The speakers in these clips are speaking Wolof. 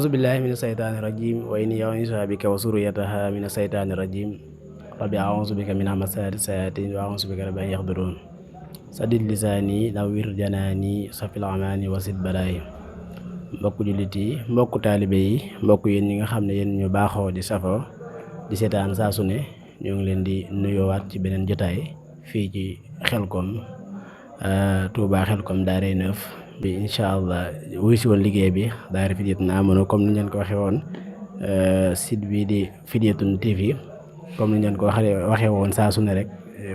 أعوذ بالله من الشيطان الرجيم وإني أعيذها بك وذريتها من الشيطان الرجيم ربي أعوذ بك من همزات الشياطين وأعوذ بك رب أن يحضرون سدد لساني nawwir janaani safil amaani wasid balaay mbokku jullit yi mbokku taalibe yi mbokk yéen ñi nga xam ne yéen ñu baaxoo di safoo di seetaan saa su ne ñoo ngi leen di nuyoowaat ci beneen jotaay fii ci Xelcom Touba Xelcom Daaray Neuf bi incha allah wuy si woon liggéey bi daara Fidyatun Amanu comme ni ñu leen ko waxee woon site bi di Fidyatun TV comme ni ñu leen ko waxee woon saa su ne rek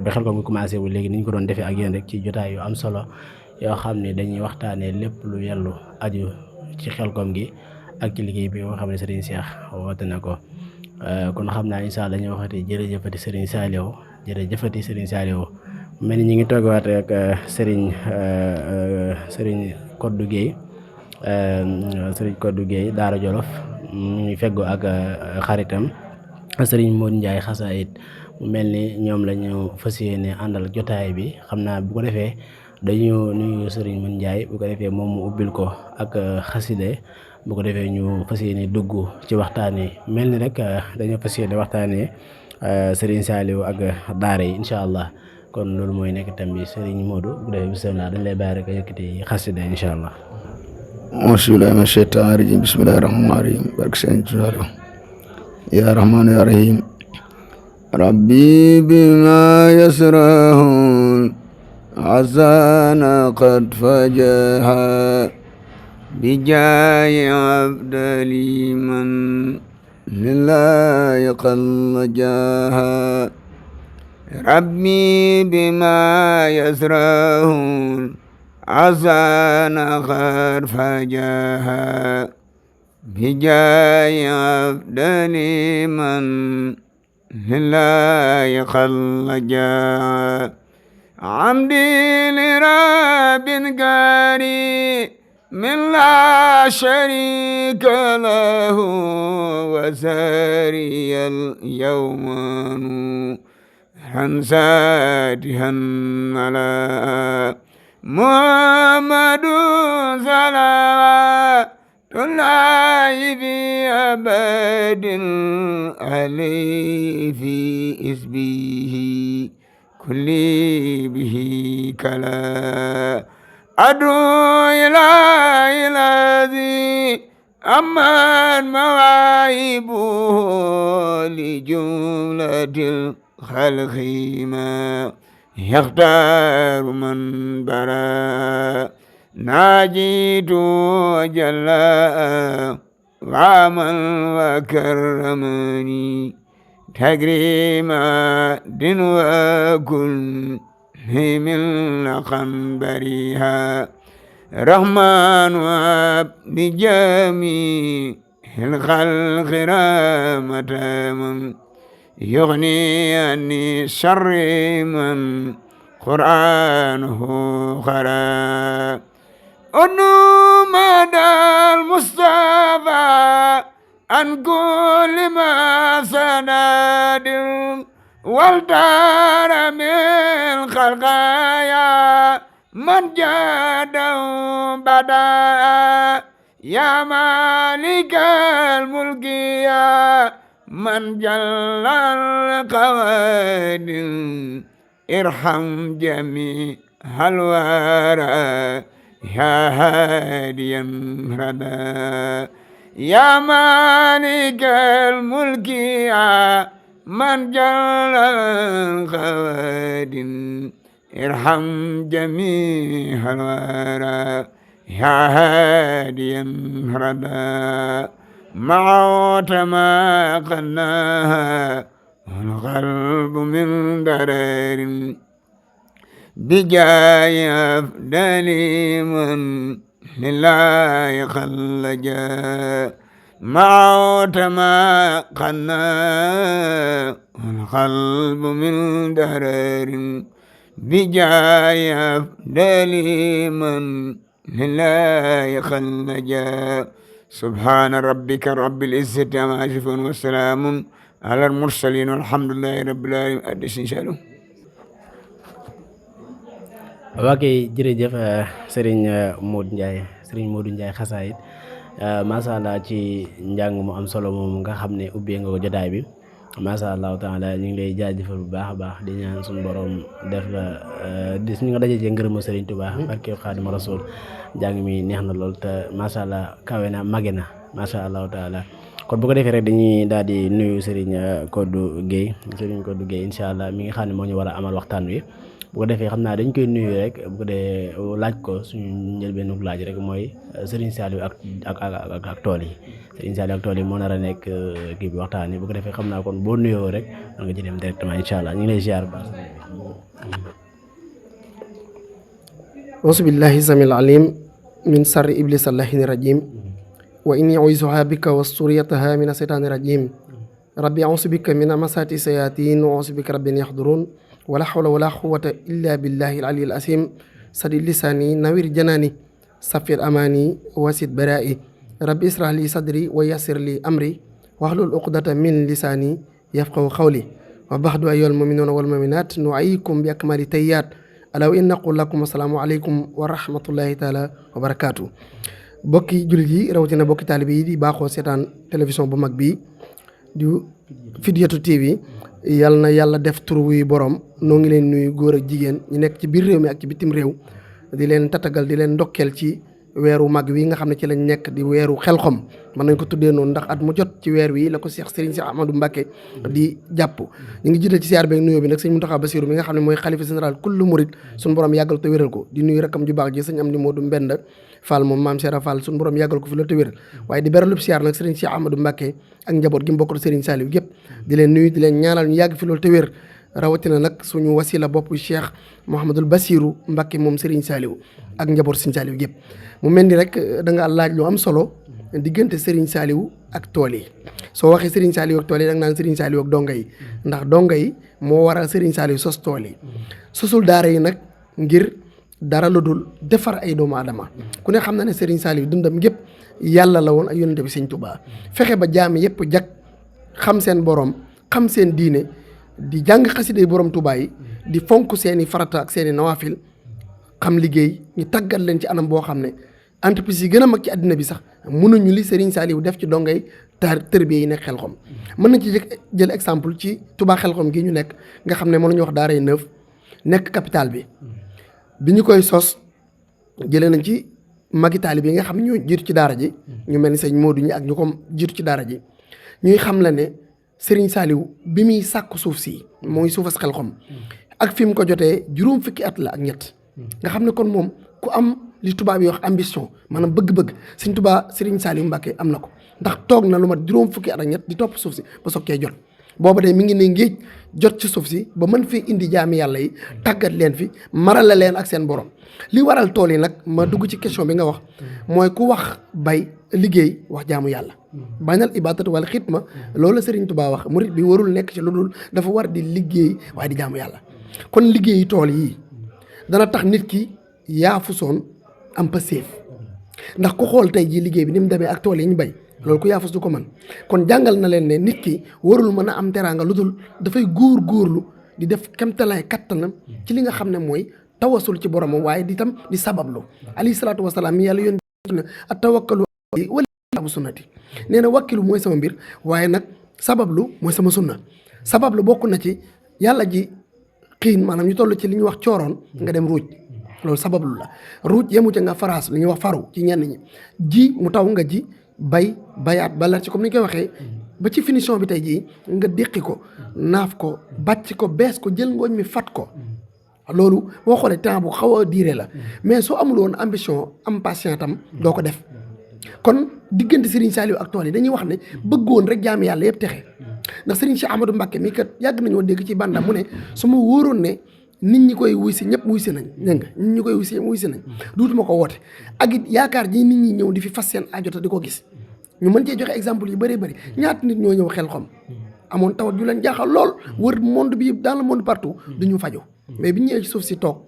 ba Xelcom bi commencé wu léegi ni ñu ko doon defee ak yéen rek ci jotaay yu am solo yoo xam ne dañuy waxtaanee lépp lu yellu aju ci Xelcom gi ak ci liggéey bi nga xam ne Serigne Cheikh woote na ko kon xam naa incha allah dañuy waxati jërëjëfati Serigne Saliou jërëjëfati Serigne Saliou mel ni ñu ngi toogaat ak Serigne Codou Guèye Daara Jolof ñu ngi feggoo ak xaritam Serigne Modou Ndiaye Xasaayit mu mel ni ñoom la ñu fas yéene àndal jotaay bi xam naa bu ko defee dañu nuyu Serigne Modou Ndiaye bu ko defee moom mu ubbil ko ak xaside bu ko defee ñu fas yéene dugg ci waxtaan yi mel ni rek dañoo fas yéene waxtaanee Serigne Saliou ak daara yi incha allah kon loolu mooy nekk tam bi Serigne Modou bu defee bisimilah dañ lay bàyyi rek yëkkati xaside incha allah. Bismillahi mina shaytaani rajim bismillahi rahmaani rahim barke Serigne Saliou ya rahmaan ya rahim rabbi bima yasrahun azana qad fajaha bijaayi abdali man lillahi qallajaha rabbi bima yasrahun azana qad fajaha bijaayi abdali man lillahi qallajaha amdi li rabbin karim من لا شريك له وساري اليوم حنساتها على محمد صلوات الله في أبد عليه في اسمه كل به كلا أدعو إلى الذي أما مواهبه لجملة الخلق ما يختار من برا ناجيت جلاء وعمل وكرمني تكريما دين وكل من قنبرها رحمن بجميع الخلق رحمة من يغني عني شر من قرآنه قرأ مدى المصطفى عن كل ما سناد والدار من خلقايا من جاده بدا يا مالك الملك يا من جل القواد ارحم جميع الورى يا هاديا ردا يا مالك الملك يا من جل القواد ارحم جميع الورى يا هاديا ردا معوت ما قناها والقلب من درر بجاي أفضل من لله خلجا معوت ما قناها والقلب من درر بجاي أفضل من لله خلجا سبحان ربك رب العزة عما يصفون وسلام على المرسلين والحمد لله رب العالمين addis incha allah. waa kay jërëjëf Serigne Modou Ndiaye Xasaayit macha allah ci njàng mu am solo moom nga xam ne ubbee nga ko jotaay bi macha allah taala ñu ngi lay jaajëfal bu baax a baax di ñaan suñu borom def la di ñu nga dajee ci ngërëmu Sëriñ Tuubaa barke Xaadimu Rasuul njàng mi neex na lool te macha allah kawe na mage na macha allah taala kon bu ko defee rek dañuy daal di nuyu Serigne Codou Guèye incha allah mi nga xam ne moo ñu war a amal waxtaan wi bu ko defee xam naa dañ koy nuyu rek bu ko dee laaj ko suñu njëlbeenu laaj rek mooy Serigne Saliou ak tool yi Serigne Saliou ak tool yi moo nar a nekk kii bi waxtaan wi bu ko defee xam naa kon boo nuyoo rek da nga ci dem directement incha allah ñu ngi lay ziar bu baax. auzu billahi samil alim min sarri iblis allahini rajim wa inni u'iizuha bika wa suriyataha mina seytaani rajim rabbi a'uuzu bika min amasati sayatin wa a'uuzu bika rabbi an yahdurun wala hawla wala quwwata illa billahi al-ali al-asim sadi lisani nawir janani safir amani wasid bara'i rabbi israh li sadri wa yassir li amri wahlul uqdata min lisani yafqahu qawli wa ba'du ayyuhal mu'minuna wal mu'minat nu'ayyikum bi akmali tayyat alaw in naqul lakum assalaamu aleykum wa rahmatullahi taala wa barakaatu. bokki jullit yi rawatina bokki taalibe yi di baaxoo seetaan télévision bu mag bi di Fidyatu TV yal na yàlla def tur wuy borom noo ngi leen nuyu góor ak jigéen ñu nekk ci biir réew mi ak ci bitim réew di leen tatagal di leen ndokkeel ci weeru mag wi nga xam ne ci lañ nekk di weeru xelxom mën nañ ko tuddee noonu ndax at mu jot ci weer wi la ko Cheikh Serigne Cheikh Ahmadou Mbacké di jàpp ñu ngi jiital ci siyaar beeg nuyoo bi nag sëñ Mountakha Bassirou mi nga xam ne mooy xalifa général kullu murid suñu borom yàggal te wéral ko di nuyu rakkam ju baax ji sëñ Amdi Modou Mbenda Fall moom maam Cheikh Fall suñu borom yàggal ko fi la te wéral waaye di beralub siyaar nag Serigne Cheikh Ahmadou Mbacké ak njaboot gi mu bokk Serigne Saliou gépp di leen nuyu di leen ñaanal ñu yàgg fi loolu te wér rawatina nag suñu wasila bopp Cheikh Mouhamadul Bassirou Mbacké moom Serigne Saliou ak njaboot Serigne Saliou gépp mu mel ni rek da nga laaj lu am solo diggante Serigne Saliou ak tool yi soo waxee Serigne Saliou ak tool yi da nga naan Serigne Saliou ak donga yi ndax donga yi moo waral Serigne Saliou sos tool yi sosul daara yi nag ngir dara lu dul defar ay doomu aadama ku ne xam na ne Serigne Saliou dundam gépp yàlla la woon ak yonente bi Serigne Touba fexe ba jaami yëpp jag xam seen borom xam seen diine di jàng xasida borom Touba yi di fonk seeni farata ak seeni nawafil xam liggéey ñu tàggat leen ci anam boo xam ne entreprise yi gën a mag ci àddina bi sax mënuñu li Serigne Saliou def ci dongay tërbiye yi nekk Xelkom mën nañ ci jël exemple ci Touba Xelkom gi ñu nekk nga xam ne mën nañu wax daaray neuf nekk capital bi ñu koy sos jëlee nañ ci magi taalibe yi nga xam ne ñoo jiitu ci daara ji ñu mel ni sëñ Modou ñi ak ñu ko jiitu ci daara ji ñuy xam la ne Serigne Saliou bi muy sàkku suuf si mooy suufas Xelkom ak fi mu ko jotee juróom fukki at la ak ñett nga xam ne kon moom ku am li tubaab yi wax ambition maanaam bëgg-bëgg Sëriñ Tuubaa Serigne Saliou Mbacké am na ko ndax toog na lu mat juróom fukki at ak ñett di topp suuf si ba sokkee jot booba de mi ngi ne ngéej jot ci suuf si ba mën fee indi jaami yàlla yi tàggat leen fi marale leen ak seen borom li waral tool yi nag ma dugg ci question bi nga wax mooy ku wax bay liggéey wax jaamu yàlla bañal ibadatu wala xitma loolu la Serigne Touba wax murit bi warul nekk ci lu dul dafa war di liggéey waaye di jaamu yàlla kon liggéey tool yii dana tax nit ki yaafusoon am pa séef ndax ku xool tey jii liggéey bi ni mu demee ak tool yi ñu bay loolu ku yaafus du ko mën kon jàngal na leen ne nit ki warul mën a am teraanga lu dul dafay góorlu di def kemtalaay kattanam ci li nga xam ne mooy tawasul ci boromam waaye di tam di sabablu alayhi salaatu wasalaam mi yàlla yoon na at tawakkalu wala bu sunnati nee na wakkilu mooy sama mbir waaye nag sabablu mooy sama sunna sabablu bokk na ci yàlla ji xiin maanaam ñu toll ci li ñuy wax cooroon nga dem ruuj loolu sabablu la ruuj yemu ca nga faraas li ñuy wax faru ci ñenn ñi ji mu taw nga ji bayaat bala ci comme ni ñu koy waxee ba ci finition bi tey jii nga déqi ko naaf ko bàcc ko bees ko jël ngooñ mi fat ko loolu boo xoolee temps bu xaw a diire la mais soo amul woon ambition am patient tam doo ko def kon diggante Serigne Saliou ak tool yi dañuy wax ne bëggoon rek jaami yàlla yëpp texe ndax Serigne Cheikh Ahmadou Mbacké mi kat yàgg nañoo dégg ci banda mu ne su ma wóoroon ne nit ñi koy wuy si ñëpp wuy si nañ dégg nga nit ñi koy wuy si nañ duutuma ko woote ak it yaakaar ji nit ñi ñëw di fi fas seen ajota di ko gis ñu mën cee joxe exemple yu bëree bëri ñaata nit ñoo ñëw Xelkom amoon tawat ju leen jaaxal lool wër monde bi dans le monde partout duñu faju mais bi ñu ñëwee ci suuf si toog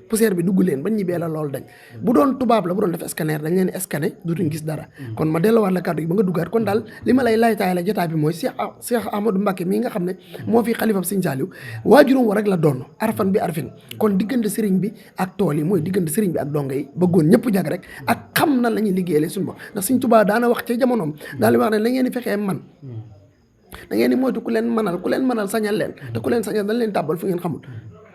poussière bi dugg leen ba ñibbee la loolu dañ bu doon tubaab la bu doon def scanner dañ leen scanner dutuñ gis dara kon ma delluwaat la kàddu gi ba nga duggaat kon daal li ma lay laytaay la jotaay bi mooy Cheikh Ahmadou Mbacké mii nga xam ne moo fi xalifam Sëriñ Saliou waajuram wa rek la doon arfan bi arfin kon diggante sëriñ bi ak tool yi mooy diggante sëriñ bi ak donga yi bëggoon ñëpp jag rek ak xam na la ñuy liggéeyale suñu bopp ndax Sëriñ Tuubaa daana wax ca jamonoom daal di wax ne la ngeen di fexee man da ngeen di moytu ku leen mënal sañal leen te ku leen sañal dañ leen tàbbal fu ngeen xamul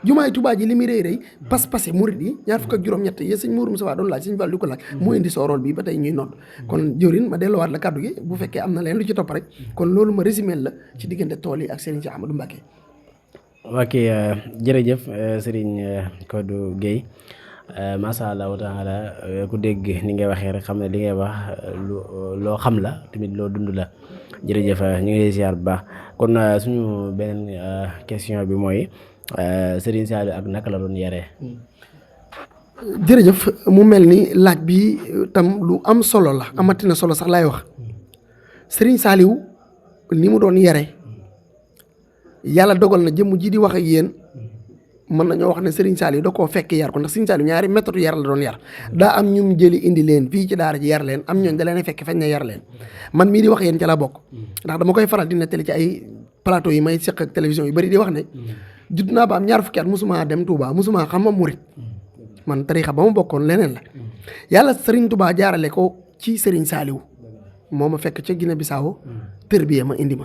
jumaay Tuubaa ji li muy rëy rëy pas-pasi murid yi ñaar fukk ak juróom-ñett yi sëñ Mourou Moussa doon laaj sëñ Fall di ko laaj moo indi soorool bi ba tey ñuy nodd kon jëwrin ma delluwaat la kàddu gi bu fekkee am na leen lu ci topp rek kon loolu ma résumé la ci diggante tool yi ak Serigne Cheikh Ahmadou Mbacké. ok jërëjëf Serigne Codou Gueye masha Allahu taala ku dégg ni ngay waxee rek xam ne li ngay wax loo xam la tamit loo dund la jërëjëf ñu ngi lay ziar bu baax kon suñu beneen question bi mooy Serigne Saliou ak naka la doon yaree. jërëjëf mu mel ni laaj bi tam lu am solo la amatina solo sax laay wax Serigne Saliou ni mu doon yare yàlla dogal na jëmm ji di wax ak yéen mën nañoo wax ne Serigne Saliou da koo fekk yar ko ndax Serigne Saliou ñaari méthode yar la doon yar daa am ñum jëli indi leen fii ci daara ji yar leen am ñooñ da leen fekk fañ ne yar leen man mii di wax yéen ca la bokk ndax dama koy faral di nettali ci ay plateau yi may seq ak télévision yu bari di wax ne judd naa ba am ñaar fukki at musuma dem Touba musuma xam ma murit man tarixa ba ma bokkoon leneen la yàlla Serigne Touba jaarale ko ci Serigne Saliou moo ma fekk ca Guinée Bissau tërbiye ma indi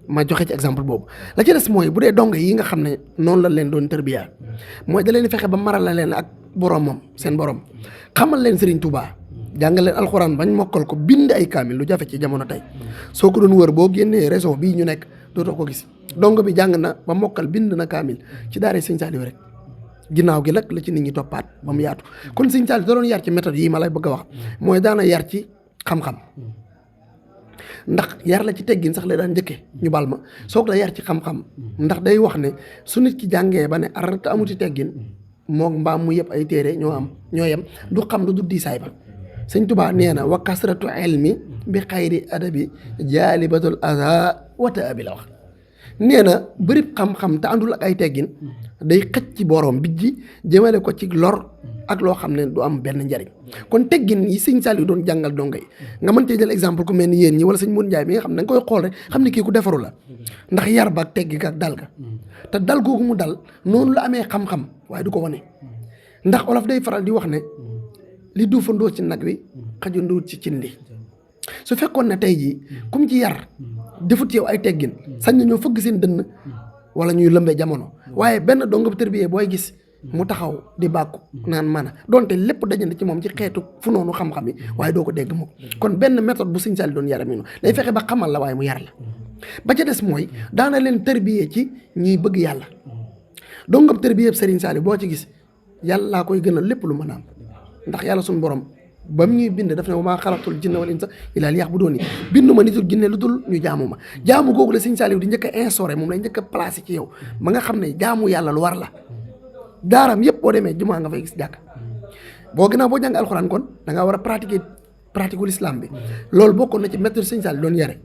ma joxe ci exemple boobu la ci des mooy bu dee dong yi nga xam ne noonu la leen doon tërbiya mooy da leen fexe ba maral la leen ak boromam seen borom xamal leen Serigne Touba jàngal leen alxuraan bañ mokkal ko bind ay kaamil lu jafe ci jamono tey soo ko doon wër boo génnee région bii ñu nekk dootoo ko gis dong bi jàng na ba mokkal bind na kaamil ci daara Serigne Saliou rek ginnaaw gi nag la ci nit ñi toppaat ba mu yaatu kon Serigne Saliou da doon yar ci méthode yi ma lay bëgg a wax mooy daana yar ci xam-xam ndax yar la ci teggin sax la daan njëkkee ñu bal ma soog la yar ci xam-xam ndax day wax ne su nit ki jàngee ba ne arata amuti teggin moog mbaam mu yëpp ay téere ñoo yem du xam lu du diisaay ba Sëñ Tuubaa nee na wa kasratu ilmi bi xayri adabi jaalibatul aza wata abi la wax nee na bëri xam-xam te àndul ak ay teggin day xëcc ci borom bijji jëmale ko ci lor ak loo xam ne du am benn njariñ kon teggin yi Sëñ Saliou doon jàngal donga yi nga mën cee jël exemple ku mel ni yéen ñi wala sëñ Mour Ndiaye mi nga xam ne da nga koy xool rek xam ne kii ku defaru la ndax yar ba ak teggi ak dal ga te dal googu mu dal noonu la amee xam-xam waaye du ko wane ndax olof day faral di wax ne li duufandoo ci nag wi xajandoo ci cin li su fekkoon ne tey jii comme ci yar defut yow ay teggin sañ na ñoo fëgg seen dënn wala ñuy lëmbee jamono waaye benn donga bu tërbiyee booy gis mu taxaw di bàkku naan mana donte lépp dajante ci moom ci xeetu fu noonu xam-xam yi waaye doo ko dégg moom kon benn méthode bu Sëñ Saliou doon yara mi noonu day fexe ba xamal la waaye mu yar la ba ca des mooy daana leen tërbiyee ci ñuy bëgg yàlla dongam tërbiyee Serigne Saliou boo ci gis yàlla laa koy gënal lépp lu mën a am ndax yàlla suñu borom ba mu ñuy bind daf ne wa maa xalaqtul jinna wal insa illaa liya'buduun bindu ma nitul jinne lu dul ñu jaamu ma jaamu googu la Sëñ Saliou di njëkk a instauré moom lay njëkk a placé ci yow ba nga xam ne jaamu yàlla lu war la daaram yëpp boo demee jumaa nga fay gis jàkk boo gënaaw boo jàng alxuraan kon da nga war a pratiquer l'islam bi loolu bokkoon na ci méthode Sëñ Saliou doon yare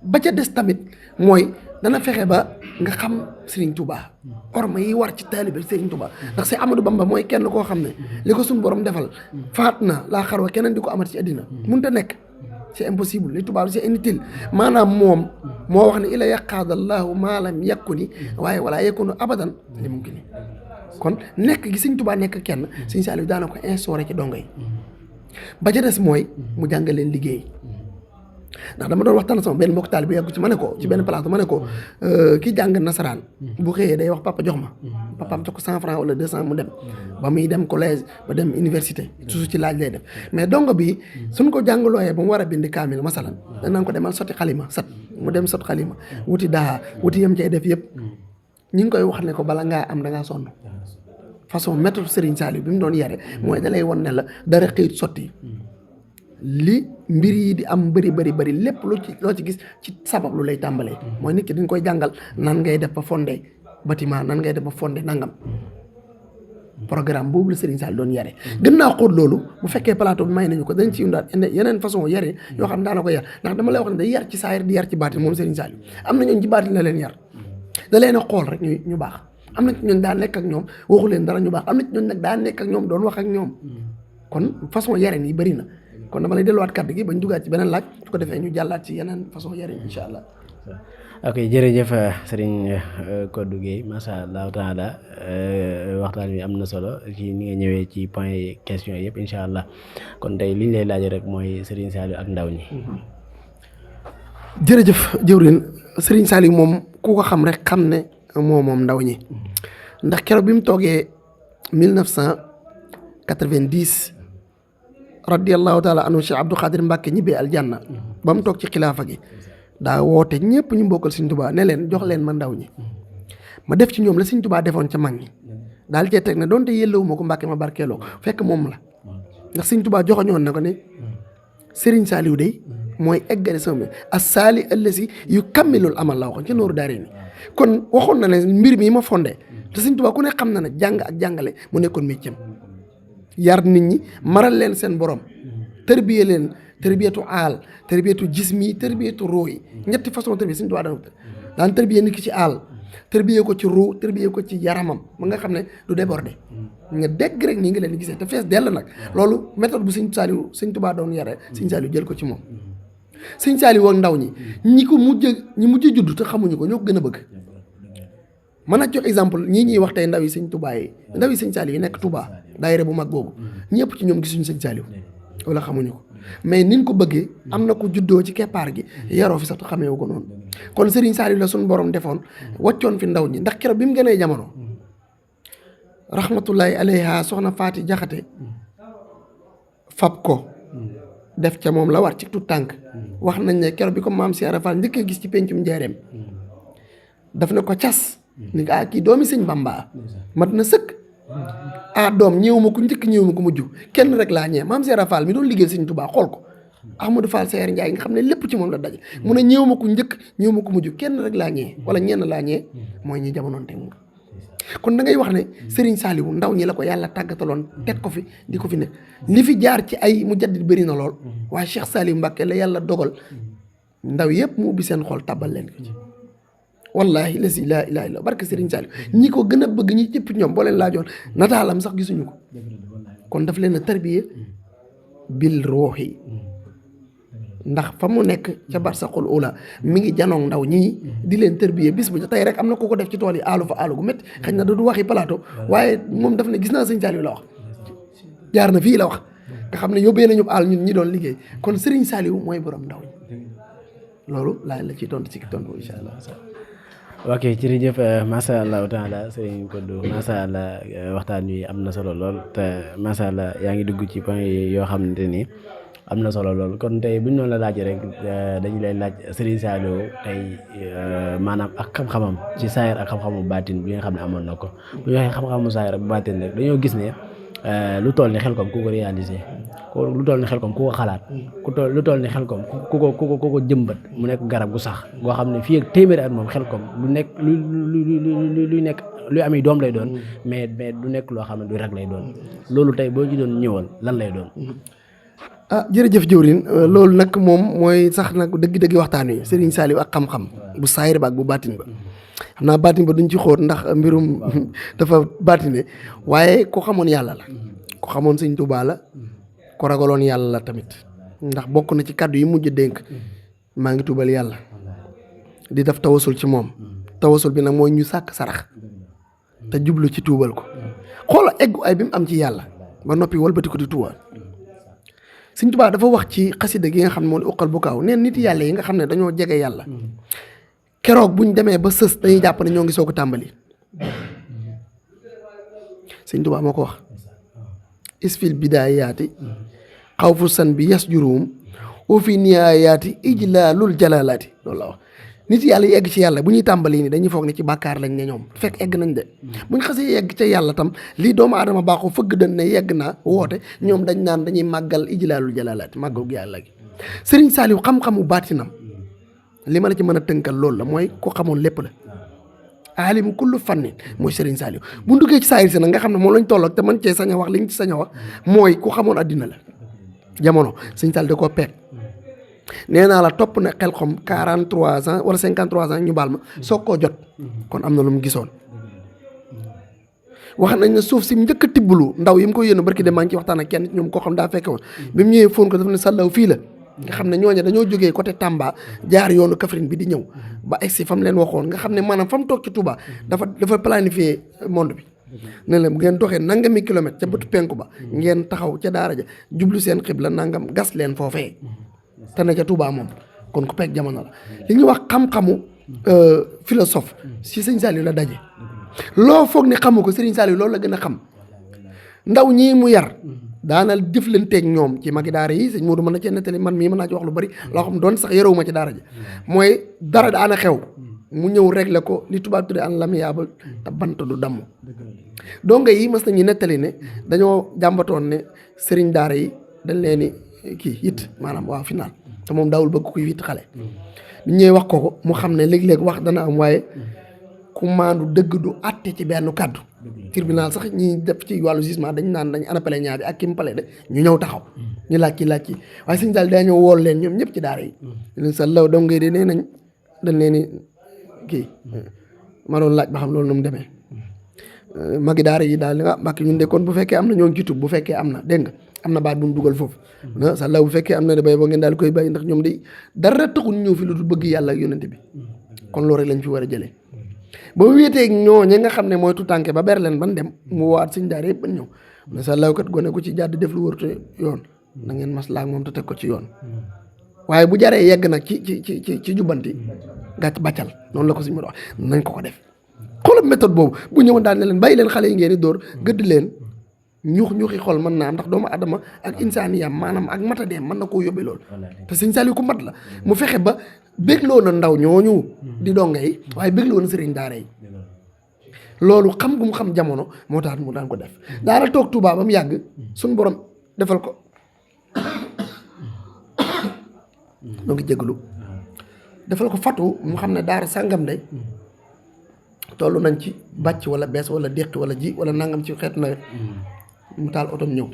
ba ca des tamit mooy dana fexe ba nga xam Serigne Touba orma yi war ci taalibe Serigne Touba ndax Seex Amadou Bamba mooy kenn koo xam ne li ko suñu borom defal faat na laa xarwa keneen di ko amati ci àddina mënut a nekk c'est impossible li tubaab c'est inutile maanaam moom moo wax ne ila yaqaadallahu maa lam yakuni waaye wala yakunu abadan li mumkin kon nekk gi Sëñ Tuubaa nekk kenn Sëñ Saliou daana ko instauré ci dongo yi ba ca des mooy mu jàngal leen liggéey ndax dama doon waxtaan sama benn mbokk taal bi yàggu ci ma ne ko ci benn place ma ne ko ki jàng nasaraan bu xëyee day wax papa jox ma papaam jox ko 100 francs wala 200 mu dem ba muy dem collège ba dem université toujours ci laaj lay def mais dongo bi suñ ko jàngalooyee ba mu war a bind kaamil masalan danaan ko demal sotti xalima mu dem sot xalima wuti daa wuti yem cay def yëpp ñi ngi koy wax ne ko bala ngaa am da ngaa sonn façon méthode Serigne Saliou bi mu doon yare mooy da lay won ne la dara xëyit sotti li mbir yi di am bëri lépp loo ci gis ci sabab lu lay tàmbalee mooy nit ki dañ koy jàngal nan ngay def ba fondé bâtiment nan ngay def ba fondé nangam programme boobu la Serigne Saliou doon yare gën naa xóot loolu bu fekkee plateau bi may nañu ko dañ ci undaat yeneen façon yare yoo xam ne daana ko yar ndax dama lay wax ne day yar ci saayir di yar ci baatin moom Serigne Saliou am na ñooñu ci baatin la leen yar da leen a xool rek ñu baax am na ci ñooñ daa nekk ak ñoom waxu leen dara ñu baax am na ci ñooñ nag daa nekk ak ñoom doon wax ak ñoom kon façon yareen yi bëri na kon dama lay delluwaat kàddu gi bañ dugaat ci beneen laaj su ko defee ñu jàllaat ci yeneen façon yareen incha allah. ok jërëjëf sëriñ Codou Guèye macha allahu taala waxtaan wi am na solo ci ni nga ñëwee ci point question yëpp incha allah kon tey li ñu lay laaj rek mooy sëriñ Saliou ak ndaw ñi. jërëjëf jëwrin sëriñ Saliou moom ku ko xam rek xam ne moom ndaw ñi ndax keroog bi mu toogee 1990 radiyallahu taala anhu Cheikh Abdou Khadir Mbacke ñibbee aljanna ba mu toog ci xilaafa gi daa woote ñëpp ñu mbokkal Sëriñ Tuubaa ne leen jox leen ma ndaw ñi ma def ci ñoom la Sëriñ Tuubaa defoon ca mag ñi daal cee teg ne doonte yellewu ma ko Mbàkke ma barkeeloo fekk moom la ndax Sëriñ Tuubaa joxoñoon na ko ne Sëriñ Saliou de mooy eggale sama as-saali allasi yu kammilul amal la waxoon ci nooru daaree ni kon waxoon na ne mbir mi ma fondé te Sëriñ Tuubaa ku ne xam na ne jàng ak jàngale mu nekkoon métier yar nit ñi maral leen seen borom tërbiye leen tërbiyatu aal tërbiyatu jismi tërbiyatu ruu yi ñetti façon tërbiye Sëriñ Tuubaa daan tërbiye nit ki ci aal tërbiye ko ci ruu tërbiye ko ci yaramam ba nga xam ne du déborder nga dégg rek nii nga leen di gisee te fees dell nag loolu méthode bu Sëriñ Tuubaa doon yare Sëriñ Saliou jël ko ci moom Sëriñ Saliou ak ndaw ñi ñi mujj judd te xamuñu ko ñoo ko gën a bëgg mën a jox exemple ñuy wax tey ndaw yi Sëriñ Tuubaa yi ndaw yi Sëriñ Saliou yi nekk Touba daayira bu mag boobu ñëpp ci ñoom gisuñu Sëriñ Saliou wala xamuñu ko mais niñ ko bëggee am na ko juddoo ci keppaar gi yaroo fi sax te xamee wu ko noonu kon Serigne Saliou la suñu borom defoon wàccoon fi ndaw ñi ndax keroog bi mu gënee jamono rahmatullahi alayha soxna Faati Jaxate fab ko def ca moom la war ci tout tànk wax nañ ne keroog bi ko maam Cheikh Rafal njëkk a gis ci pencum Njaareem daf ne ko cas ni nga kii doomi sëñ Bamba mat na sëkk doom ñëwuma ko njëkk ñëwuma ko mujj kenn rek laa ñee maam Seera Fall mi doon liggéey Sëriñ Tuubaa xool ko Ahmadou Fall Seer Njaay nga xam ne lépp ci moom la daje mu ne ñëwuma ko njëkk ñëwuma ko mujj kenn rek laa ñee wala ñenn laa ñee mooy ñi jamonoon te moom kon da ngay wax ne Serigne Saliou ndaw ñi la ko yàlla tàggataloon teg ko fi di ko fi nekk li fi jaar ci ay mujaddid bëri na lool waaye Cheikh Saliou Mbacké la yàlla dogal ndaw yëpp mu ubbi seen xol tàbbal leen ko ci wallahi lasi laa ilaaha illa barke Serigne Saliou ñi ko gën a bëgg ñi cëpp ñoom boo leen laajoon nataalam sax gisuñu ko kon daf leen a tarbiye bil ruuxi ndax fa mu nekk ca barsaqul ula mi ngi janoog ndaw ñii di leen tarbiye bis bu tey rek am na ku ko def ci tool yi aalu fa aalu gu métti xëy na du waxi plateau waaye moom daf ne gis naa Serigne Saliou la wax jaar na fii la wax nga xam ne yóbbee nañu aal ñun ñi doon liggéey kon Serigne Saliou mooy borom ndaw ñi loolu laa la ciy tontu ci tontu incha allah. ok jërëjëf macha allah taala sëriñ Codou macha allah waxtaan wi am na solo lool te macha allah yaa ngi dugg ci point yoo xamante ni am na solo lool kon tey bu ñu doon la laaj rek dañu lay laaj Serigne Saliou tey maanaam ak xam-xamam ci saayir ak xam-xamu baatin bi nga xam ne amoon na ko bu ñu waxee xam-xamu saayir ak baatin rek dañoo gis ne lu toll ni Xelcom ku ko réalisé lu toll ni Xelcom ku ko xalaat lu toll ni Xelcom ku ko jëmbat mu nekk garab gu sax goo xam ne fii ak téeméeri at moom Xelcom lu nekk luy nekk luy am doom lay doon mais du nekk loo xam ne du rek lay doon loolu tey boo ci doon ñëwal lan lay doon. jërëjëf jëwrin loolu nag moom mooy sax nag dëgg-dëgg waxtaan wi Serigne Saliou ak xam-xam bu saayir ba ak bu baatin ba xam naa baatin ba duñ ci xóot ndax mbirum dafa baatine waaye ku xamoon yàlla la ku xamoon Sëñ Tuubaa la ku ragaloon yàlla la tamit ndax bokk na ci kàddu yi mujj dénk maa ngi tuubal yàlla di def tawasul ci moom tawasul bi nag mooy ñu sàkk sarax te jublu ci tuubal ko xoola eggu ay bi mu am ci yàlla ba noppi walbati ko di tuubal Sëñ Tuubaa dafa wax ci xasida gi nga xam ne moo di uqal bu kaaw neen nit yàlla yi nga xam ne dañoo jege yàlla keroog buñ demee ba sës dañuy jàpp ne ñoo ngi soog a tàmbali Sëñ Tuubaa moo ko wax isfil bidaayaati xawfu san bi yas juróom wa fi nihaayaati ijlaalul jalaalaati loolu la wax nit yàlla yegg ci yàlla bu ñuy tàmbali ni dañuy foog ne ci bàkkaar lañ ne ñoom fekk egg nañ de buñ xasee yegg ca yàlla tam lii doomu aadama baaxoo fëgg dañ ne yegg naa woote ñoom dañ naan dañuy màggal ijlaalul jalaalaati màggal gu yàlla gi Serigne Saliou xam-xamu baatinam li ma la ci mën a tënkal loolu la mooy ko xamoon lépp la aalimu kullu fannin mooy Serigne Saliou bu duggee ci saayir si nag nga xam ne moom lañ tolloog te man cee sañ a wax liñ ci sañ a wax mooy ku xamoon addina la jamono Serigne Saliou da koo peeg nee naa la topp na Xelcom 43 ans wala 53 ans ñu baal ma soog koo jot kon am na lu mu gisoon wax nañ ne suuf si njëkk a tibblu ndaw yi mu ko yéene barki de maa ngi ci waxtaan ak kenn ñoom koo xam daa fekke woon bi mu ñëwee fóon ko dafa ne sàllaw fii la nga xam ne ñooñu dañoo jógee côté Tamba jaar yoonu Kaffrine bi di ñëw ba egsi fa mu leen waxoon nga xam ne maanaam fa mu toog ci Touba dafa planifier monde bi ne leen bu ngeen doxee nangami kilomètre ca bëtu penku ba ngeen taxaw ca daara ja jublu seen xibla nangam gas leen foofee te ne ca Touba moom kon ku peeg jamono la li ñuy wax xam-xamu philosophe si sëñ Saliou la daje loo foog ne xamu ko Serigne Saliou loolu la gën a xam ndaw ñii mu yar daanal jëflanteeg ñoom ci magi daara yi sëñ Modou mën na cee nettali man mii mën naa ci wax lu bari loo xam doon sax yarewuma ci daara ji mooy dara daana xew mu ñëw régler ko li tubaab tuddee an l'amiable te bant du damm donga yi mas nañu nettali ne dañoo jàmbatoon ne sëriñ daara yi dañ leen ni kii it maanaam waaw final te moom daawul bëgg kuy it xale bi ñëwee wax ko mu xam ne léeg-léeg wax dana am waaye ku maandu dëgg du àtte ci benn kàddu tribunal sax ñi def ci wàllu jugement dañ naan dañ ana plaignant bi ak ki mu pale de ñu ñëw taxaw ñu laaj ci waaye sëñ daal dañoo wool leen ñoom ñëpp ci daara yi leen sa law donga yi de nee nañ dañ leen ni kii ma doon laaj ba xam loolu nu mu demee magi daara yi daal ah mbàkk ñun de kon bu fekkee am na ñoo ngi ci tub bu fekkee am na dégg nga am na baat bu mu dugal foofu sa law bu fekkee am na de bay boo ngeen daal koy bàyyi ndax ñoom de dara taxul ñëw fi lu dul bëgg yàlla ak yonente bi kon loolu rek lañ fi war a jëlee ba mu wéetee ñooñe nga xam ne mooy tutànke ba berleen ban dem mu waat suñ daara yëpp ban ñëw ne sa law kat gone ko ci jàdd def lu wërte yoon na ngeen maslaa ak moom te teg ko ci yoon waaye bu jaree yegg nag ci jubbanti gàcc bàccal noonu la ko suñ ma wax nañ ko def xoolal méthode boobu bu ñëwoon daal ne leen bàyyi leen xale yi ngeen di dóor gëdd leen ñuuxi xol mën naa am ndax doomu adama ak insaaniyam maanaam ak matadeem mën na koo yóbbee loolu te sëñ Saliou ku mat la mu fexe ba bégloo na ndaw ñooñu di donga yi waaye bégloo na sëriñ daara yi loolu xam gu mu xam jamono moo tax mu daan ko def daara toog Touba ba mu yàgg suñ borom defal ko noo ngi jégalu defal ko fatu mu xam ne daara sàngam day toll nañ ci bàcc wala bees wala déqi wala ji wala nangam ci xeetu nawet mu taal otom ñëw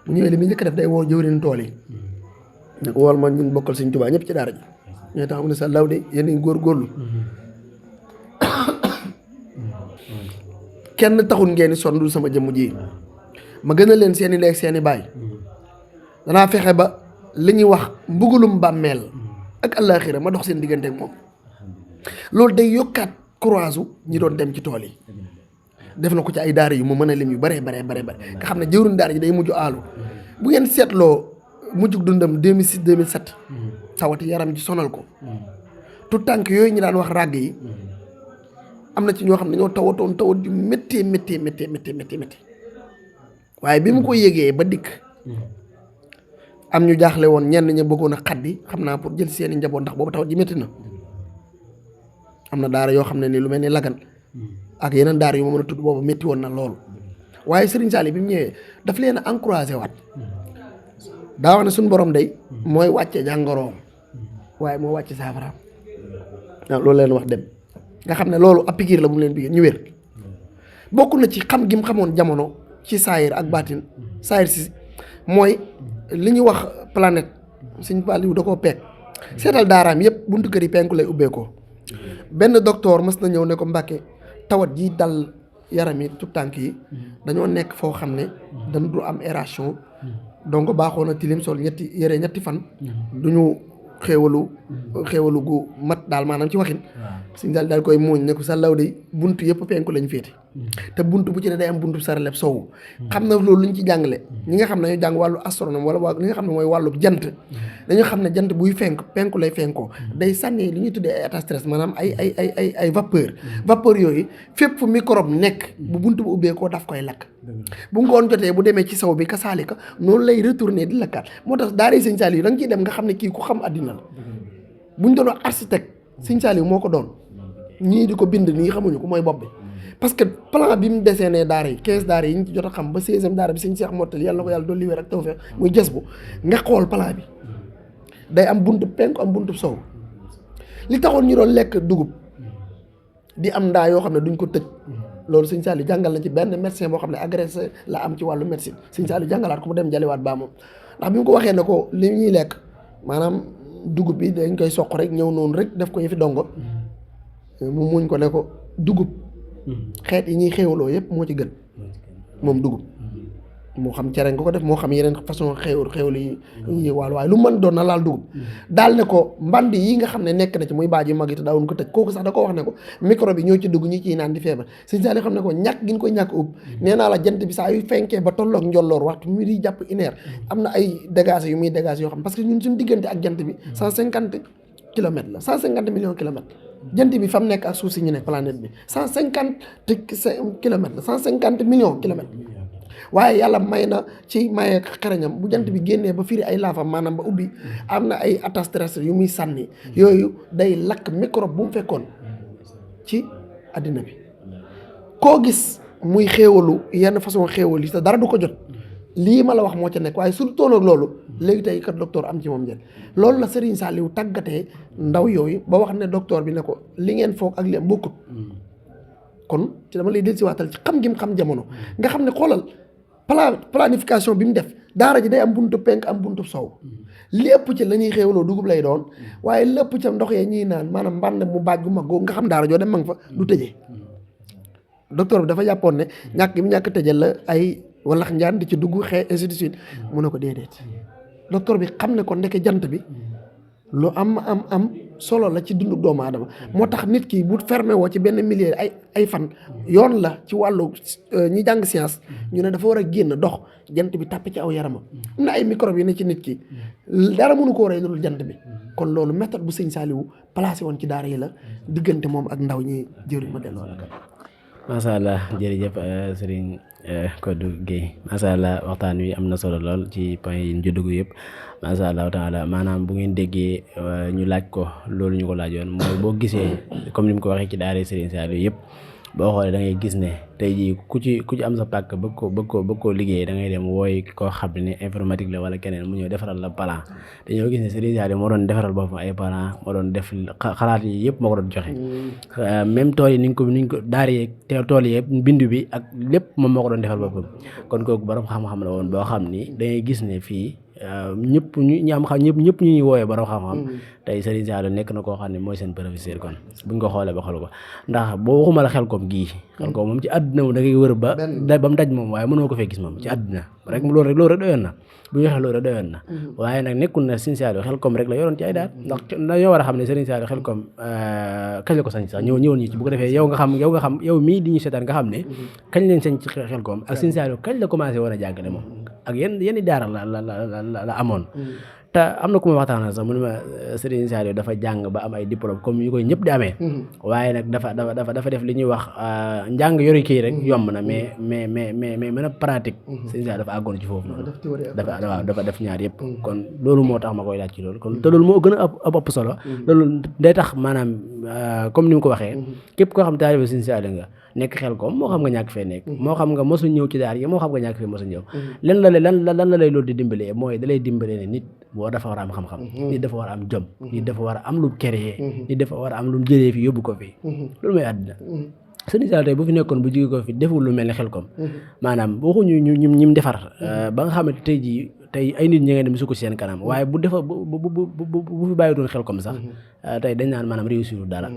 mu ñëwee li muy njëkk def day woo jëwriñ tool yi ne ko wool ma ñun bokkal Sëñ Tuubaa ñëpp ci daara ji ñooy tax mu ne sa law de yéen a ngi góorgóorlu kenn taxul ngeen sonn dul sama jëmm ji ma gën a leen seeni leeg seeni baay danaa fexe ba li ñuy wax mbugulum bàmmeel ak àllaaxira ma dox seen diggante ak moom loolu day yokkaat courage ñi doon dem ci tool yi def na ko ci ay daara yu mu mën a lim yu bare nga xam ne jëwriñ daara ji day mujj aalu bu ngeen seetloo mujjug dundam 2006 2007 tawati yaram ji sonal ko tout tànk yooyu ñu daan wax ràgg yi am na ci ñoo xam ne ñoo tawatoon tawat yu métti waaye bi mu ko yégee ba dikk am ñu jaaxle woon ñenn ña bëggoon a xaddi xam naa pour jël seeni njaboot ndax boobu tawat ji métti na am na daara yoo xam ne ni lu mel ni Lagan ak yeneen daara yu ma mën a tudd boobu métti woon na loolu waaye Serigne Saliou bi mu ñëwee daf leen a encouragé waat daa wax ne suñu borom day mooy wàcce jàngoroom waaye moo wàcce saafaraam waaw loolu leen wax dem nga xam ne loolu ab pikiir la bu mu leen pikiir ñu wér bokk na ci xam gi mu xamoon jamono ci saayir ak baatin saayir si mooy li ñuy wax planète Serigne Saliou da koo peeg seetal daaraam yëpp buntu kër yi penku lay ubbeekoo benn docteur mës na ñëw ne ko Mbàkke tawat ji dal yaram yi tout tànk yi dañoo nekk foo xam ne dañu du am aération donc baaxoo na tilim sol ñetti fan duñu xéewalu gu mat daal maanaam ci waxin suñ daal koy muuñ ne ko sa law de buntu yëpp penku lañ féete te buntu bu ci ne day am buntu saraleb sowu xam na loolu luñ ci jàngale ñi nga xam ne ñoo jàng wàllu astronome wala li nga xam ne mooy wàllu jant dañoo xam ne jant buy penku lay fenkoo day sànni li ñuy tuddee ay état stress maanaam ay vapeur yooyu fépp fu microbe nekk bu buntu bu ubbeekoo daf koy lakk bu ngoon jotee bu demee ci saw bi ka saalika noonu lay retourner di lakkaat moo tax daara Sëñ Saliou da nga ciy dem nga xam ne kii ku xam àddina la buñ doon wax architecte Sëñ Saliou moo ko doon ñii di ko bind nii xamuñu ko mooy bopp bi parce que plan bi mu dessiné daara yi 15 daara yi ñu ci jot a xam ba 16e daara bi Sëñ Cheikh Mottali yàlla na ko yàlla dolli wér ak tawfeex muy jës bu nga xool plan bi day am buntu penku am buntu sow li taxoon ñu doon lekk dugub di am ndaa yoo xam ne duñ ko tëj loolu Sëñ Saliou jàngal na ci benn médecin boo xam ne agressé la am ci wàllu médecine Sëñ Saliou jàngalaat ko mu dem jaliwaat baa moom ndax bi mu ko waxee ne ko li ñuy lekk maanaam dugub bi dañ koy soq rek ñëw noonu rek def ko yëfi dongo mu muñ ko ne ko dugub xeet yi ñuy xéewaloo yëpp moo ci gën moom dugub moo xam cere nga ko def moo xam yeneen façon xéewal yi ñuy waal waaye lu mën doon na laal dugub daal ne ko mband yi nga xam ne nekk na ci muy baaj yu mag yi te daawuñ ko tëj kooku sax da ko wax ne ko micro bi ñoo ci dugg ñi ciy naan di feebar sëñ Saliou xam ne ko ñàkk gi ñu koy ñàkk ub nee naa la jant bi saa yu fenkee ba tolloog njolloor waxtu mi di jàpp une heure am na ay dégâts yu muy dégâts yoo xam parce que ñun suñu diggante ak jant bi 150 kilomètres la 150 millions kilomètres jant bi fa mu nekk ak suuf si ñu nekk planète bi 150 kilomètres la 150 millions kilomètres waaye yàlla may na ci maye xereñam bu jant bi génnee ba firi ay laafam maanaam ba ubbi am na ay attaches terrestres yu muy sànni yooyu day lakk microbe bu mu fekkoon ci àddina bi koo gis muy xéewalu yenn façon xéewal yi te dara du ko jot lii ma la wax moo ca nekk waaye surtout toon ak loolu léegi tey kat docteur am ci moom njëriñ loolu la Serigne Saliou tàggatee ndaw yooyu ba wax ne docteur bi ne ko li ngeen foog ak li am bokkut kon ci dama lay dellusiwaatal ci xam gi mu xam jamono nga xam ne xoolal planification bi mu def daara ji day am buntu penk am buntu sow lépp ci la ñuy xéewaloo dugub lay doon waaye lépp ca ndox yee ñuy naan maanaam mbànd mu baaj gu mag googu nga xam daara joo dem ma nga fa du tëjee docteur bi dafa jàppoon ne ñàkk gi mu ñàkk tëjee la ay walax njaan di ci dugg ainsi de suite mu ne ko déedéet docteur bi xam ne ko ndeke jant bi lu am solo la ci dundu doomu aadama moo tax nit ki bu fermé woo ci benn milieu ay fan yoon la ci wàllu ñi jàng science ñu ne dafa war a génn dox jant bi tàppe ci aw yaramam am na ay microbe yi ne ci nit ki dara mënu koo rey dul jant bi kon loolu méthode bu sëñ Saliou placé woon ci daara yi la diggante moom ak ndaw ñi jëriñ ma delloo la macha allah jërëjëf Serigne Codou Guèye macha allah waxtaan wi am na solo lool ci point yi ñu dugg yëpp macha allah taala maanaam bu ngeen déggee ñu laaj ko loolu ñu ko laajoon mooy boo gisee comme ni mu ko waxee ci daara Serigne Saliou yëpp boo xoolee da ngay gis ne tey jii ku ci am sa pàkk bëgg koo liggéey da ngay dem wooy koo xam ne informatique la wala keneen mu ñëw defaral la plan te ñoo gis ne Serigne Saliou moo doon defaral boppam ay plan moo doon def xalaat yi yëpp moo ko doon joxe même tool yi niñ ko daara yi tool yi yëpp bindu bi ak lépp moom moo ko doon defal boppam kon kooku borom xam-xam la woon boo xam ni da ngay gis ne fii ñëpp ñu am xam ñëpp ñu ñuy woowee borom xam-xam tey Serigne Saliou nekk na koo xam ne mooy seen professeur kon buñ ko xoolee ba xool ko ndax boo waxuma la Xelcom gii Xelcom moom ci àdduna moom da ngay wër ba mu daj moom waaye mënoo ko fee gis moom ci àdduna rek loolu rek doyoon na bu ñu waxee loolu rek doyoon na waaye nag nekkul na Serigne Saliou Xelcom rek la yoroon ci ay daal ndax dañoo war a xam ne Serigne Saliou Xelcom kañ la ko sañ sax ñëwoon ñu ci bu ko defee yow mii di ñu seetaan nga xam ne kañ leen sañ ci Xelcom ak Serigne Saliou kañ la commencé woon a jàngale moom ak yenn daara la amoon te am na ku ma waxtaan sax mu ne ma Serigne Saliou dafa jàng ba am ay diplôme comme yu koy ñëpp di amee waaye nag dafa def li ñuy wax njàng yori kii rek yomb na mais mën a pratique Serigne Saliou dafa àggoon ci foofu noonu dafa def ñaar yëpp kon loolu moo tax ma koy laaj ci loolu kon te loolu moo gën a ëpp solo loolu day tax maanaam comme ni mu ko waxee képp koo xam taalibe Serigne Saliou nga nekk Xelcom moo xam nga ñàkk fee nekk moo xam nga mosu ñëw ci daar yi moo xam nga ñàkk fee mosu ñëw lan la lay loolu di dimbalee mooy da lay dimbalee ne nit boo dafa war a am xam-xam nit dafa war a am jom nit dafa war a am lu créer nit dafa war a am lu jëlee fi yóbbu ko fi loolu mooy àddina Serigne Saliou tey bu fi nekkoon bu jóge ko fi deful lu mel ne Xelcom maanaam waxuñu ñim defar ba nga xamante tey jii tey ay nit ñi nga dem su ko seen kanam waaye bu defa bu fi bàyyi doon Xelcom sax tey dañ naan maanaam réussir dara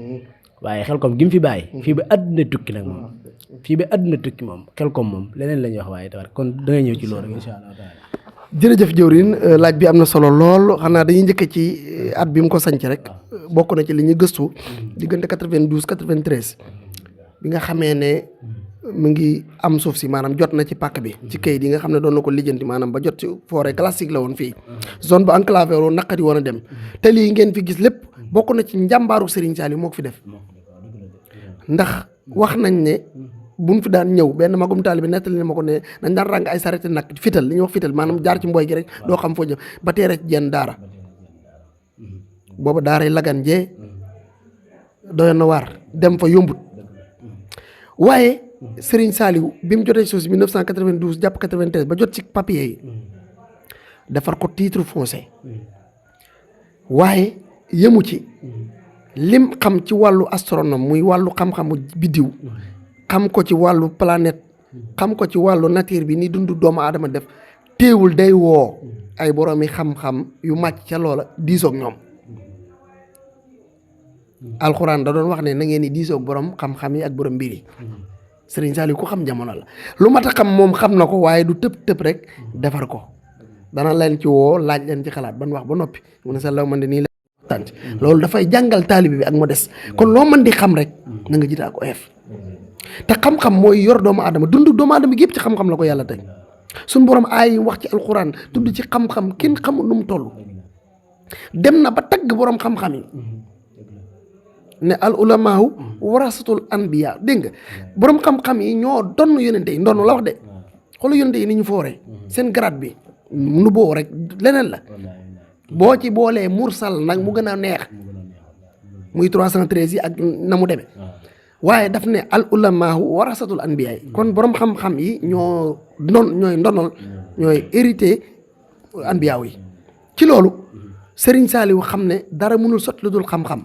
waaye Xelcom gi mu fi bàyyi fii ba àdduna tukki nag moom fii ba àdduna tukki moom Xelcom moom leneen la ñuy wax waaye tabar kon da ngay ñëw ci loolu incha allah taala jërëjëf jëwrin laaj bi am na solo lool xanaa dañuy njëkk ci at bi mu ko sanc rek bokk na ci li ñu gëstu diggante 92 93 bi nga xamee ne mu ngi am suuf si maanaam jot na ci pàkk bi ci kayit yi nga xam ne doon na ko lijjanti maanaam ba jot ci forêt classique la woon fii zone bu enclavé woon naqari woon a dem te lii ngeen fi gis lépp bokk na ci njàmbaaru Serigne Saliou moo ko fi def ndax wax nañ ne buñ fi daan ñëw benn magum taalibe nettali ne ma ko ne dañ daan ràng ay sarete nag fital li ñuy wax fital maanaam jaar ci mbooy gi rek doo xam foo jëm ba teere ci jenn daara booba daaray lagan jee doyoon na waar dem fa yombut waaye Serigne Saliou bi mu jotee suuf si 1992 jàpp 93 ba jot ci papier yi defar ko titre foncier waaye yemu ci lim xam ci wàllu astronome muy wàllu xam-xamu biddiw xam ko ci wàllu planète xam ko ci wàllu nature bi ni dundu doomu aadama def téewul day woo ay boroomi xam-xam yu màcc ca loola diisoog ñoom alxuraan da doon wax ne na ngeen di diisoo borom xam-xam yi ak borom mbir yi Serigne Saliou ku xam jamono la lu mat a xam moom xam na ko waaye du tëb rek defar ko dana leen ci woo laaj leen ci xalaat ban wax ba noppi mu ne sa law man de nii la tànt loolu dafay jàngal taalibe bi ak modeste kon loo mën di xam rek na nga jiite ak oyof te xam-xam mooy yor doomu aadama dund doomu aadama gi yëpp ci xam-xam la ko yàlla teg suñu borom ay wax ci alxuraan tudd ci xam-xam kenn xamul nu mu toll dem na ba tagg borom xam-xam yi ne al ulamaahu warasatul anbiya dégg nga borom xam-xam yi ñoo donn yonente yi ndonn la wax de xoolal yonente yi ni ñu fooree seen grade bi nu boo rek leneen la boo ci boolee mursal nag mu gën a neex muy 313 yi ak na mu demee waaye daf ne al ulamaahu warasatul anbiya yi kon borom xam-xam yi ñooy ndonal ñooy hérité anbiya yi ci loolu Serigne Saliou xam ne dara mënul sotti lu dul xam-xam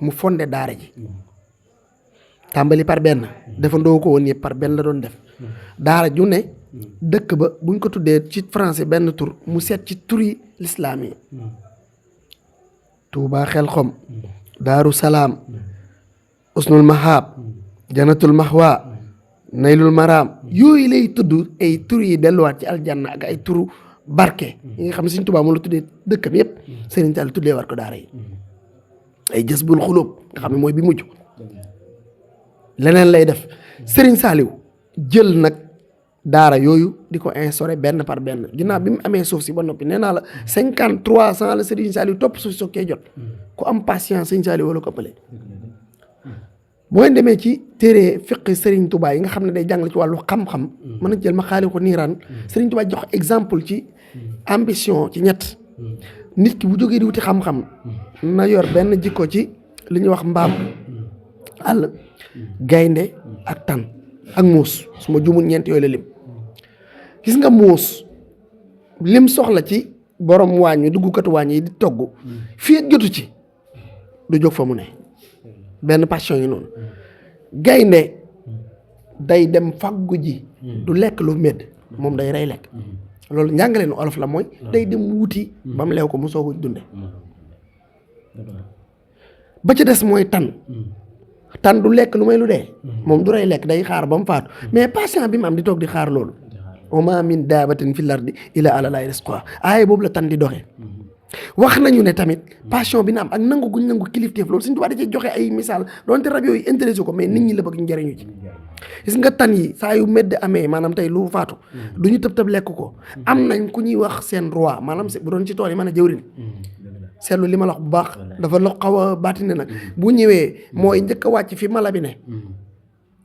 mu fondé daara ji tàmbali par benn defandoo ko woon yëpp par benn la doon def daara ju ne dëkk ba buñ ko tuddee ci français benn tur mu seet ci turi lislaam yi Touba Xelxom Daaru Salaam Usnul Mahab Janatul Mahwa Naylul Maram yooyu lay tudd ay tur yi delluwaat ci aljanna ak ay turu barke yi nga xam ne Sëriñ Tuubaa mu la tuddee dëkkam yëpp Sëriñ Saliou tuddee war ko daara yi ay Jazbul Xulub nga xam ne mooy bi mujj leneen lay def Sëriñ Saliou jël nag daara yooyu di ko instauré benn par benn ginnaaw bi mu amee suuf si ba noppi nee naa la 53 ans la Sëriñ Saliou topp suuf si soog cee jot ku am patience Sëriñ Saliou wala ko ëppale boo demee ci téere fiqi Sëriñ Tuubaa yi nga xam ne day jàngale ci wàllu xam-xam mën na jël ma xaali ko niiraan Sëriñ Tuubaa jox exemple ci ambition ci ñett nit ki bu jógee di wuti xam-xam na yor benn jikko ci li ñuy wax mbaam àll gaynde ak tan ak muus su ma jumul ñeent yooyu la lim gis nga muus lim soxla ci borom waañ wi duggukatu waañ yi di togg fii ak jotu ci du jóg fa mu ne benn passion yi noonu gaynde day dem faggu ji du lekk lu medd moom day rey lekk loolu njàngaleen olof la mooy day dem wuti ba mu leew ko mu soog a dunde ba ca des mooy tan du lekk lu may lu dee moom du rey lekk day xaar ba mu faatu mais patient bi mu am di toog di xaar loolu wa ma min daabatin fil ardi illa ala llahi rizquha aaye boobu la tan di doxee wax nañu ne tamit passion bi na am ak nangu guñ nangu kilifteef loolu Sëriñ Tuubaa da cee joxe ay misaal doonte rab yooyu intéressé ko mais nit ñi la bëgg ñu njëriñu ci gis nga tan yi saa yu medd amee maanaam tey lu faatu du ñu tëb lekk ko am nañ ku ñuy wax seen roi maanaam bu doon ci tool yi mën a jëwrin seetlu li ma la wax bu baax dafa la xaw a baatine nag bu ñëwee mooy njëkk a wàcc fi mala bi ne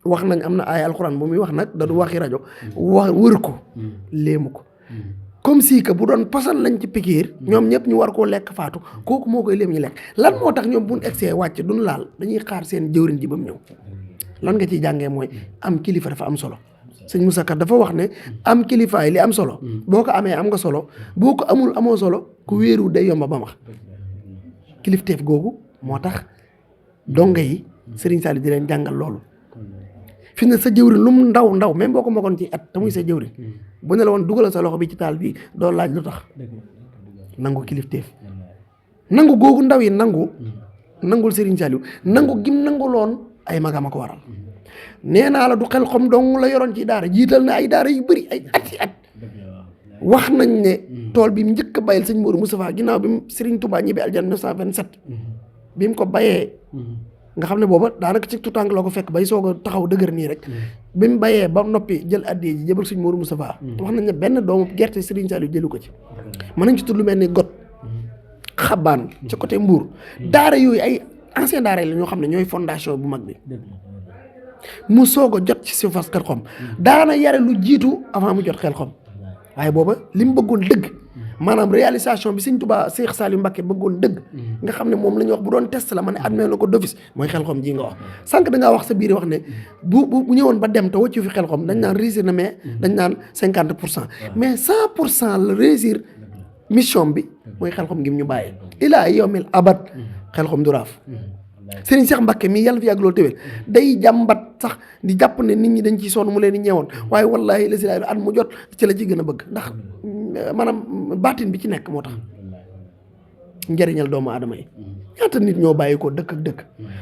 wax nañ am na ay alxuraan bu muy wax nag da du waxi rajo wax wër ko léemu ko comme si que bu doon posan lañ ci pikiir ñoom ñëpp ñu war koo lekk faatu kooku moo koy léem ñu lekk lan moo tax ñoom buñ egsee wàcc duñ laal dañuy xaar seen jëwriñ ji ba mu ñëw lan nga ciy jàngee mooy am kilifa dafa am solo sëñ Moussa Ka dafa wax ne am kilifaay li am solo boo ko amee am nga solo boo ko amul amoo solo ku wéeru day yomba ba max kilifteef googu moo tax donga yi Sëriñ Saliou di leen jàngal loolu fi ne sa jëwriñ lu mu ndaw ndaw même boo ko mokkoon ci at te muy sa jëwriñ bu ne la woon dugalal sa loxo bi ci taal bi doo laaj lu tax nangu kilifteef nangu googu ndaw yi nangul Sëriñ Saliou nangu gim nanguloon ay magama ko waral nee naa la du xel xom dong la yoroon ci daara jiital na ay daara yu bëri ay at wax nañ ne tool bi mu njëkk a bayal sëñ Mourou Moustapha ginnaaw bi mu Serigne Touba ñibbi aljanna 1927 bi mu ko bayee nga xam ne booba daanaka ci tutànk la ko fekk bay soog a taxaw dëgër nii rek bi mu bayee ba noppi jël addee ji jëbal sëñ Mourou Moustapha wax nañ ne benn doomu gerte Serigne Saliou jëlu ko ci mën nañ ci tudd lu mel ni got xabaan ci côté Mbour daara yooyu ay ancien daara yi la ñoo xam ne ñooy fondation bu mag bi mu soog a jot ci surface Xelxom daana yare lu jiitu avant mu jot Xelxom waaye booba li mu bëggoon dëgg maanaam réalisation bi Sëriñ Tuubaa Cheikh Saliou Mbacké bëggoon dëgg nga xam ne moom la ñuy wax bu doon test la ma ne admet na ko d'office mooy Xelxom ji nga wax sànq da ngaa wax sa biir wax ne bu ñëwoon ba dem te wëccu fi Xelxom dañ naan réussir na mais dañ naan 50% mais 100% la réussir mission bi mooy Xelxom gi mu ñu bàyyee ilaa yawmil abad Xelxom du raaf Sëriñ Cheikh Mbacké mii yàlla fi yàgg loolu téwél day jàmbat sax di jàpp ne nit ñi dañ ciy sonn mu leen di ñeewoon waaye wallaahi la si laay at mu jot ci la ci gën a bëgg ndax maanaam baatin bi ci nekk moo tax njëriñal doomu aadama yi ñaata nit ñoo bàyyi ko dëkk ak dëkk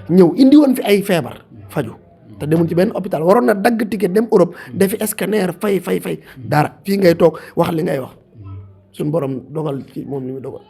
ñëw indi woon fi ay feebar faju te demul ci benn hôpital waroon na dagg ticket dem Europe defi scanner fay dara fii ngay toog wax li ngay wax suñ borom dogal ci moom li mu dogal